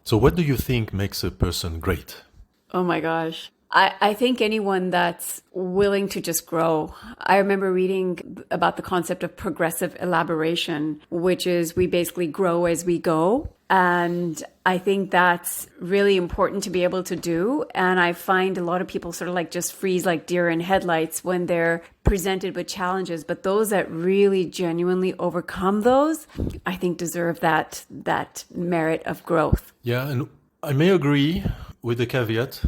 So what do you think makes a person great? Oh my gosh. I think anyone that's willing to just grow. I remember reading about the concept of progressive elaboration, which is we basically grow as we go. And I think that's really important to be able to do. And I find a lot of people sort of like just freeze like deer in headlights when they're presented with challenges. But those that really genuinely overcome those, I think deserve that merit of growth. Yeah, and I may agree with the caveat,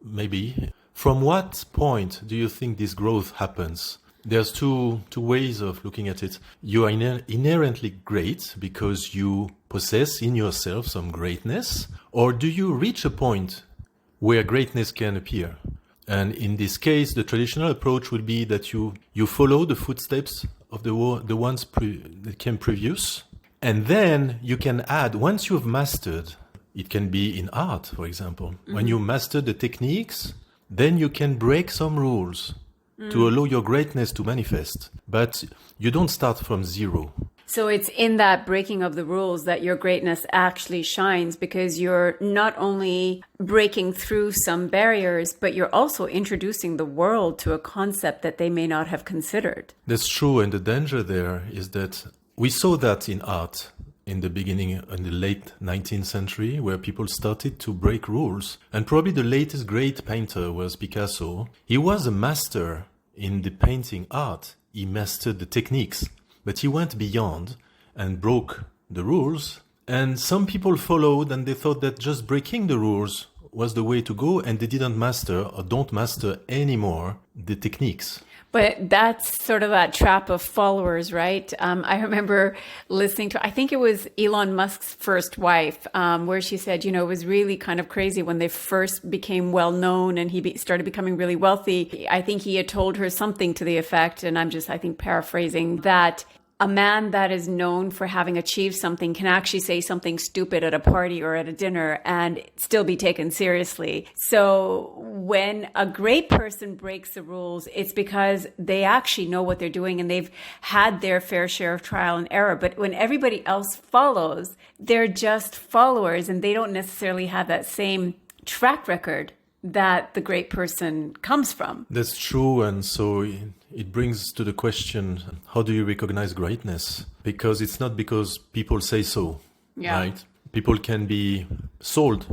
maybe. From what point do you think this growth happens? There's two ways of looking at it. You are inherently great because you possess in yourself some greatness, or do you reach a point where greatness can appear? And in this case, the traditional approach would be that you follow the footsteps of the ones that came previous, and then you can add, once you've mastered, it can be in art, for example. When you master the techniques, then you can break some rules to allow your greatness to manifest. But you don't start from zero. So it's in that breaking of the rules that your greatness actually shines, because you're not only breaking through some barriers, but you're also introducing the world to a concept that they may not have considered. That's true. And the danger there is that we saw that in art in the beginning, in the late 19th century, where people started to break rules. And probably the latest great painter was Picasso. He was a master in the painting art. He mastered the techniques, but he went beyond and broke the rules. And some people followed and they thought that just breaking the rules was the way to go, and they didn't master or don't master anymore the techniques. But that's sort of that trap of followers, right? I remember listening to, I think it was Elon Musk's first wife, where she said, it was really kind of crazy when they first became well known and he started becoming really wealthy. I think he had told her something to the effect, and I'm just, I think, paraphrasing, that a man that is known for having achieved something can actually say something stupid at a party or at a dinner and still be taken seriously. So when a great person breaks the rules, it's because they actually know what they're doing and they've had their fair share of trial and error. But when everybody else follows, they're just followers and they don't necessarily have that same track record that the great person comes from. That's true. And so it brings to the question, how do you recognize greatness? Because it's not because people say so, right? People can be sold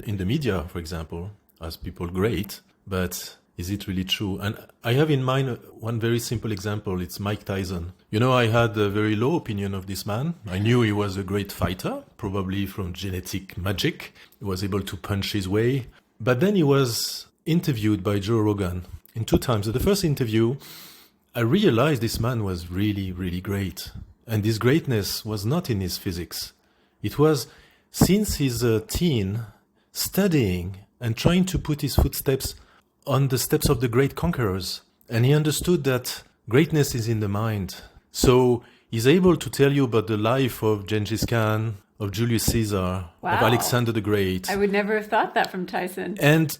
in the media, for example, as people great, but is it really true? And I have in mind one very simple example. It's Mike Tyson. I had a very low opinion of this man. I knew he was a great fighter, probably from genetic magic. He was able to punch his way. But then he was interviewed by Joe Rogan in 2 times. At the first interview, I realized this man was really, really great. And this greatness was not in his physics. It was since his teen, studying and trying to put his footsteps on the steps of the great conquerors. And he understood that greatness is in the mind. So he's able to tell you about the life of Genghis Khan, of Julius Caesar, of Alexander the Great. I would never have thought that from Tyson. And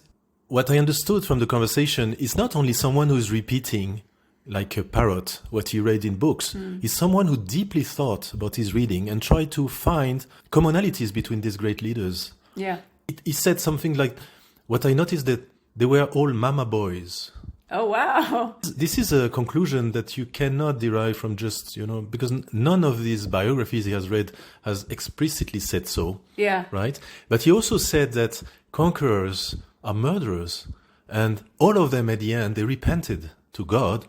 what I understood from the conversation is not only someone who is repeating like a parrot what he read in books. He's someone who deeply thought about his reading and tried to find commonalities between these great leaders. Yeah. He said something like, what I noticed that they were all mama boys. Oh, wow. This is a conclusion that you cannot derive from just, because none of these biographies he has read has explicitly said so. Yeah. Right? But he also said that conquerors are murderers. And all of them at the end, they repented to God,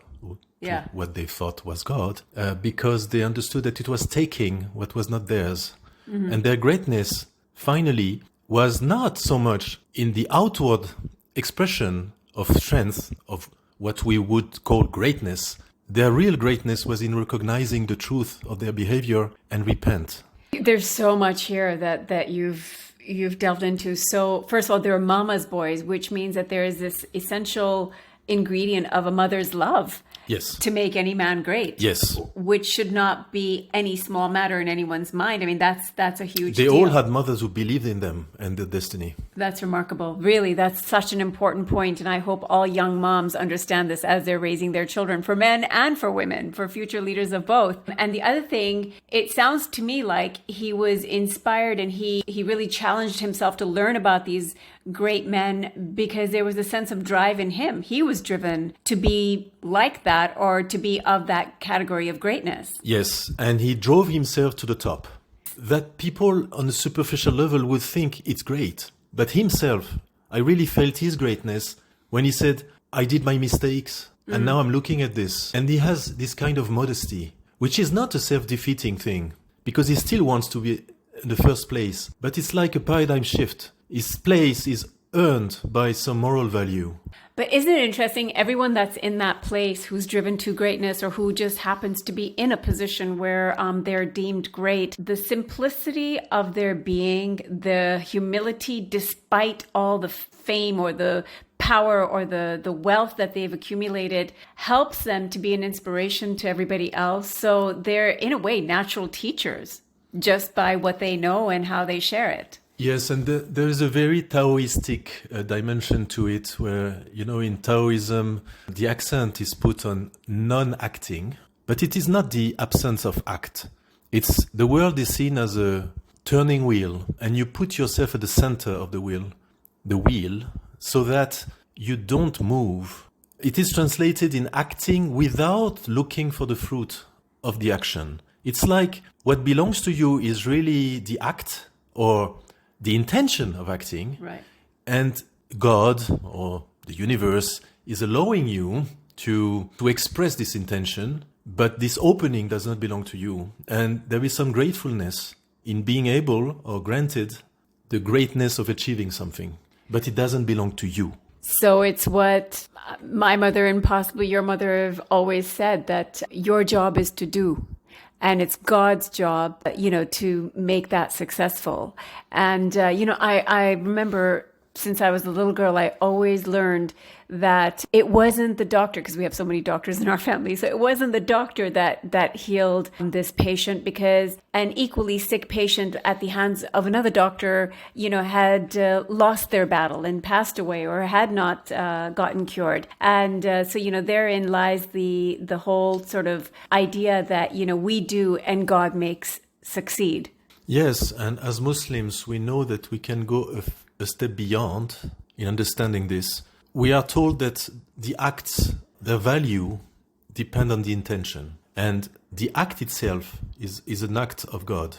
to what they thought was God, because they understood that it was taking what was not theirs. Mm-hmm. And their greatness, finally, was not so much in the outward expression of strength, of what we would call greatness. Their real greatness was in recognizing the truth of their behavior and repent. There's so much here that you've delved into. So first of all, they're mama's boys, which means that there is this essential ingredient of a mother's love. Yes. to make any man great. Yes. Which should not be any small matter in anyone's mind. I mean, that's a huge They deal. all had mothers who believed in them and their destiny. That's remarkable. Really, that's such an important point. And I hope all young moms understand this as they're raising their children, for men and for women, for future leaders of both. And the other thing, it sounds to me like he was inspired and he really challenged himself to learn about these great men because there was a sense of drive in him. He was driven to be like that or to be of that category of greatness. Yes, and he drove himself to the top. That people on a superficial level would think it's great. But himself, I really felt his greatness when he said, I did my mistakes and now I'm looking at this. And he has this kind of modesty, which is not a self-defeating thing because he still wants to be in the first place. But it's like a paradigm shift. His place is earned by some moral value. But isn't it interesting, everyone that's in that place who's driven to greatness or who just happens to be in a position where they're deemed great, the simplicity of their being, the humility despite all the fame or the power or the wealth that they've accumulated helps them to be an inspiration to everybody else. So they're, in a way, natural teachers just by what they know and how they share it. Yes, and there is a very Taoistic dimension to it where, in Taoism, the accent is put on non-acting, but it is not the absence of act. It's the world is seen as a turning wheel, and you put yourself at the center of the wheel, so that you don't move. It is translated in acting without looking for the fruit of the action. It's like what belongs to you is really the act or the intention of acting, right? And God or the universe is allowing you to express this intention, but this opening does not belong to you. And there is some gratefulness in being able or granted the greatness of achieving something, but it doesn't belong to you. So it's what my mother and possibly your mother have always said, that your job is to do. And it's God's job, to make that successful. And, I remember since I was a little girl, I always learned that it wasn't the doctor, because we have so many doctors in our family. So it wasn't the doctor that healed this patient, because an equally sick patient at the hands of another doctor, had lost their battle and passed away or had not gotten cured. And so, therein lies the whole sort of idea that, we do and God makes succeed. Yes, and as Muslims, we know that we can go a step beyond in understanding this. We are told that the acts, their value, depend on the intention. And the act itself is an act of God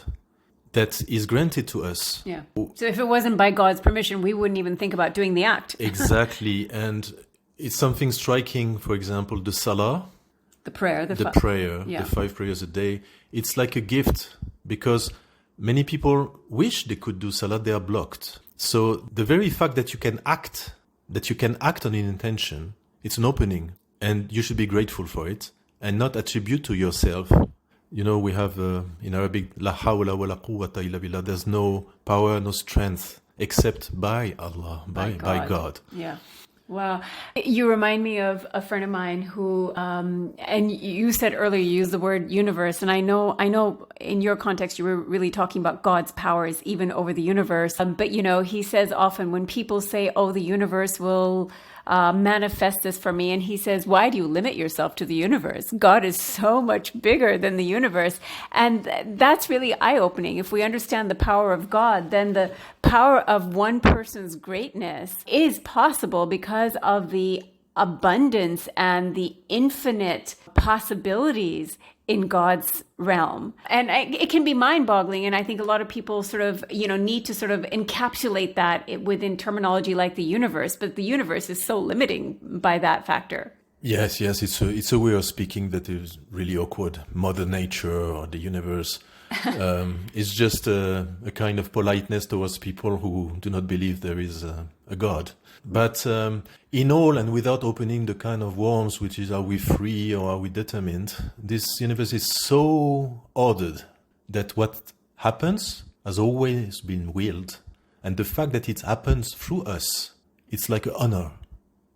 that is granted to us. Yeah. So if it wasn't by God's permission, we wouldn't even think about doing the act. Exactly. And it's something striking, for example, the salah. The prayer. The 5 prayers a day. It's like a gift because many people wish they could do salah, they are blocked. So the very fact that you can act on an intention, it's an opening, and you should be grateful for it and not attribute to yourself. We have in Arabic, la hawla wa la quwwata illa billah. There's no power, no strength except by Allah, by God. Yeah. Wow. You remind me of a friend of mine who, and you said earlier, you used the word universe. And I know in your context, you were really talking about God's powers, even over the universe. But, he says often when people say, oh, the universe will manifest this for me. And he says, why do you limit yourself to the universe? God is so much bigger than the universe. And that's really eye-opening. If we understand the power of God, then the power of one person's greatness is possible because of the abundance and the infinite possibilities in God's realm. And it can be mind-boggling. And I think a lot of people sort of, need to sort of encapsulate that within terminology like the universe. But the universe is so limiting by that factor. Yes, it's a way of speaking that is really awkward. Mother Nature or the universe. It's just a kind of politeness towards people who do not believe there is a God. But in all, and without opening the kind of worms, which is, are we free or are we determined? This universe is so ordered that what happens has always been willed. And the fact that it happens through us, it's like an honor,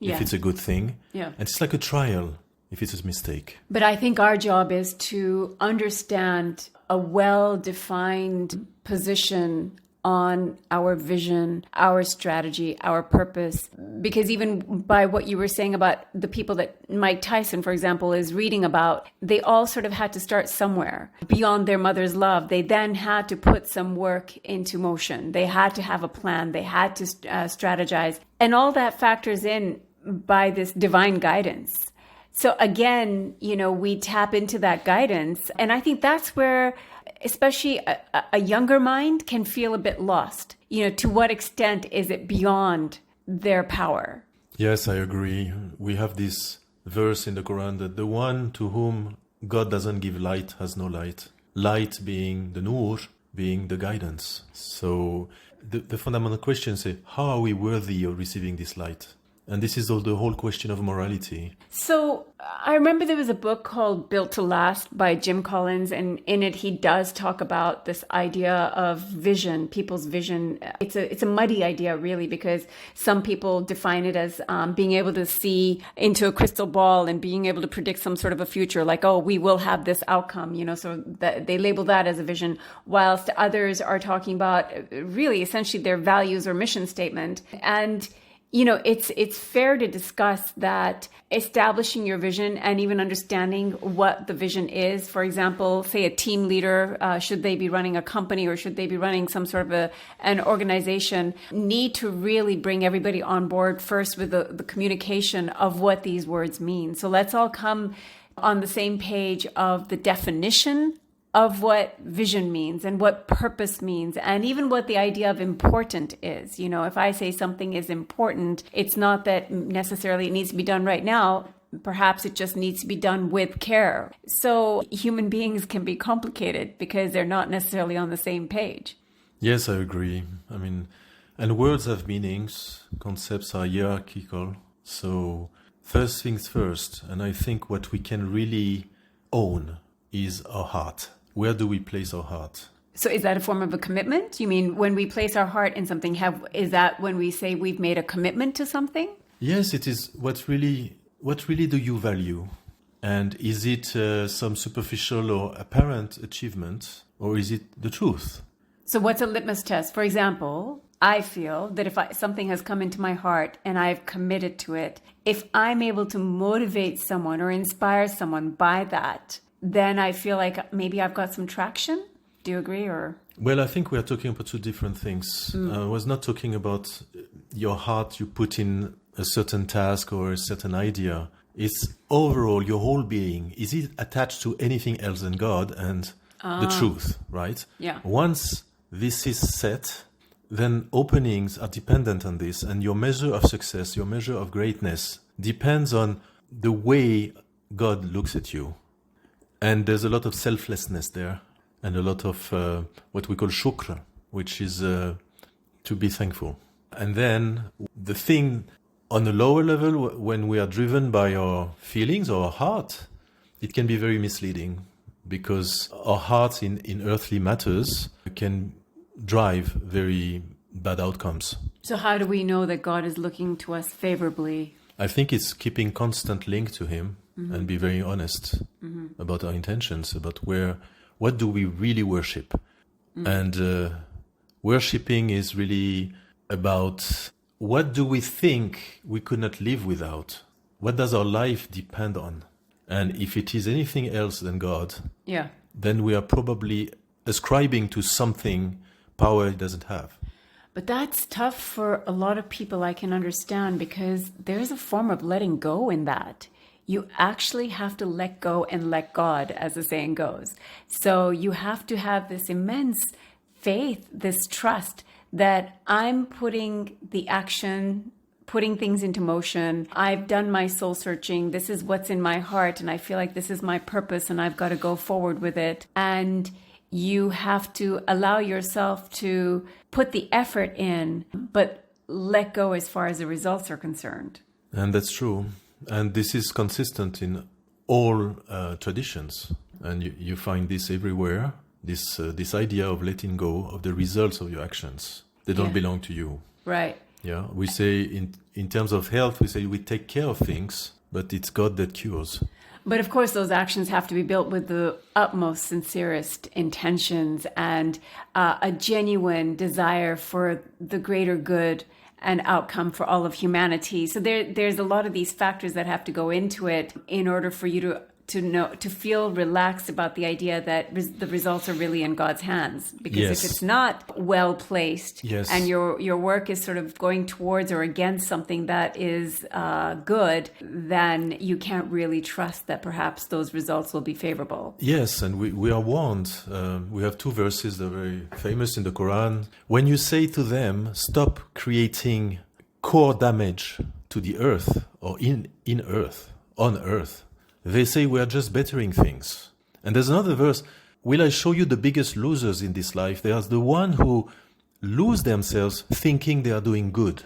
if it's a good thing. Yeah. And it's like a trial. if it's a mistake. But I think our job is to understand a well-defined position on our vision, our strategy, our purpose. Because even by what you were saying about the people that Mike Tyson, for example, is reading about, they all sort of had to start somewhere. Beyond their mother's love, they then had to put some work into motion. They had to have a plan. They had to strategize. And all that factors in by this divine guidance. So again, we tap into that guidance. And I think that's where especially a younger mind can feel a bit lost. To what extent is it beyond their power? Yes, I agree. We have this verse in the Quran that the one to whom God doesn't give light has no light. Light being the nur, being the guidance. So the fundamental question is, how are we worthy of receiving this light? And this is the whole question of morality. So I remember there was a book called Built to Last by Jim Collins, and in it he does talk about this idea of vision, people's vision. It's a muddy idea, really, because some people define it as being able to see into a crystal ball and being able to predict some sort of a future, like, oh, we will have this outcome, so that they label that as a vision, whilst others are talking about really essentially their values or mission statement. And it's fair to discuss that establishing your vision and even understanding what the vision is. For example, say a team leader, should they be running a company or should they be running some sort of an organization, need to really bring everybody on board first with the communication of what these words mean. So let's all come on the same page of the definition of what vision means and what purpose means, and even what the idea of important is. If I say something is important, it's not that necessarily it needs to be done right now. Perhaps it just needs to be done with care. So human beings can be complicated because they're not necessarily on the same page. Yes, I agree. And words have meanings, concepts are hierarchical. So first things first, and I think what we can really own is our heart. Where do we place our heart? So is that a form of a commitment? You mean when we place our heart in something, is that when we say we've made a commitment to something? Yes, it is. What really do you value? And is it some superficial or apparent achievement, or is it the truth? So what's a litmus test? For example, I feel that if something has come into my heart and I've committed to it, if I'm able to motivate someone or inspire someone by that, then I feel like maybe I've got some traction. Do you agree? Or? Well, I think we are talking about two different things. I was not talking about your heart you put in a certain task or a certain idea. It's overall your whole being. Is it attached to anything else than God and the truth, right? Yeah. Once this is set, then openings are dependent on this, and your measure of success, your measure of greatness depends on the way God looks at you. And there's a lot of selflessness there, and a lot of what we call shukr, which is to be thankful. And then the thing on a lower level, when we are driven by our feelings or our heart, it can be very misleading, because our heart in earthly matters can drive very bad outcomes. So how do we know that God is looking to us favorably? I think it's keeping constant link to Him. And be very honest about our intentions, about what do we really worship. And worshipping is really about what do we think we could not live without? What does our life depend on? And if it is anything else than God, then we are probably ascribing to something power it doesn't have. But that's tough for a lot of people, I can understand, because there's a form of letting go in that. You actually have to let go and let God, as the saying goes. So you have to have this immense faith, this trust that I'm putting the action, putting things into motion. I've done my soul searching. This is what's in my heart. And I feel like this is my purpose and I've got to go forward with it. And you have to allow yourself to put the effort in, but let go as far as the results are concerned. And that's true. And this is consistent in all traditions. And you find this everywhere, this idea of letting go of the results of your actions. They don't belong to you. Right. Yeah. We say in terms of health, we say we take care of things, but it's God that cures. But of course, those actions have to be built with the utmost sincerest intentions and a genuine desire for the greater good and outcome for all of humanity. So there's a lot of these factors that have to go into it in order for you to feel relaxed about the idea that the results are really in God's hands. Because Yes. if it's not well placed, Yes. and your work is sort of going towards or against something that is good, then you can't really trust that perhaps those results will be favorable. Yes, and we are warned. We have two verses that are very famous in the Quran. When you say to them, stop creating core damage to the earth or in earth, on earth, they say we are just bettering things. And there's another verse, will I show you the biggest losers in this life? They are the one who lose themselves thinking they are doing good.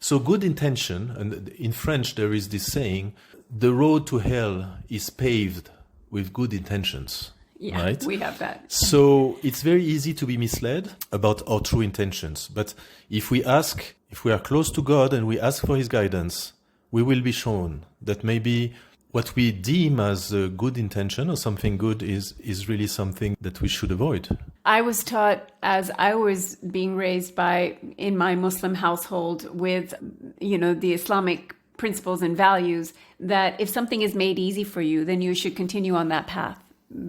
So good intention, and in French there is this saying, the road to hell is paved with good intentions. Yeah, right? We have that. So it's very easy to be misled about our true intentions. But if we are close to God and we ask for his guidance, we will be shown that maybe what we deem as a good intention or something good is really something that we should avoid. I was taught, as I was being raised in my Muslim household with, the Islamic principles and values, that if something is made easy for you, then you should continue on that path.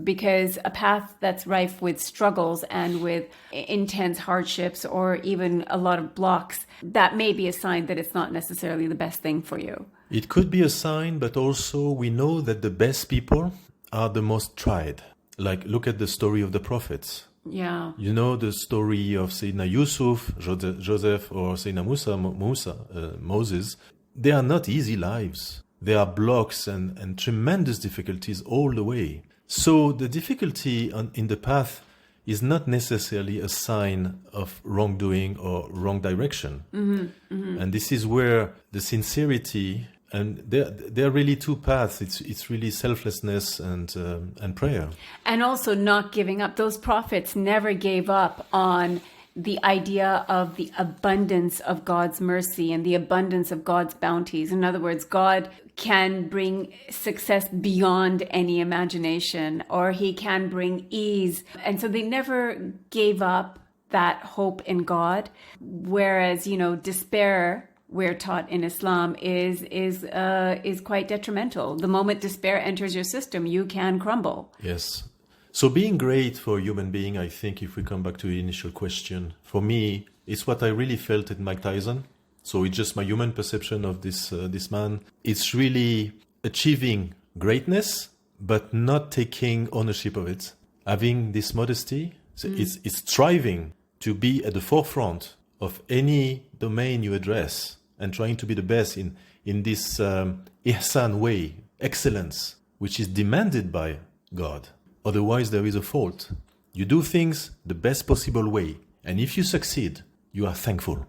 Because a path that's rife with struggles and with intense hardships or even a lot of blocks, that may be a sign that it's not necessarily the best thing for you. It could be a sign, but also we know that the best people are the most tried. Like, look at the story of the prophets. Yeah. You know the story of Sayyidina Yusuf, Joseph, or Sayyidina Moses. They are not easy lives. There are blocks and tremendous difficulties all the way. So the difficulty in the path is not necessarily a sign of wrongdoing or wrong direction. Mm-hmm, mm-hmm. And this is where the sincerity, and there are really two paths. It's really selflessness and prayer. And also not giving up. Those prophets never gave up on the idea of the abundance of God's mercy and the abundance of God's bounties. In other words, God can bring success beyond any imagination, or he can bring ease. And so they never gave up that hope in God. Whereas, despair, we're taught in Islam, is quite detrimental. The moment despair enters your system, you can crumble. Yes. So being great for a human being, I think, if we come back to the initial question, for me, it's what I really felt in Mike Tyson. So it's just my human perception of this man. It's really achieving greatness, but not taking ownership of it. Having this modesty, it's striving to be at the forefront of any domain you address and trying to be the best in this ihsan way, excellence, which is demanded by God. Otherwise, there is a fault. You do things the best possible way. And if you succeed, you are thankful.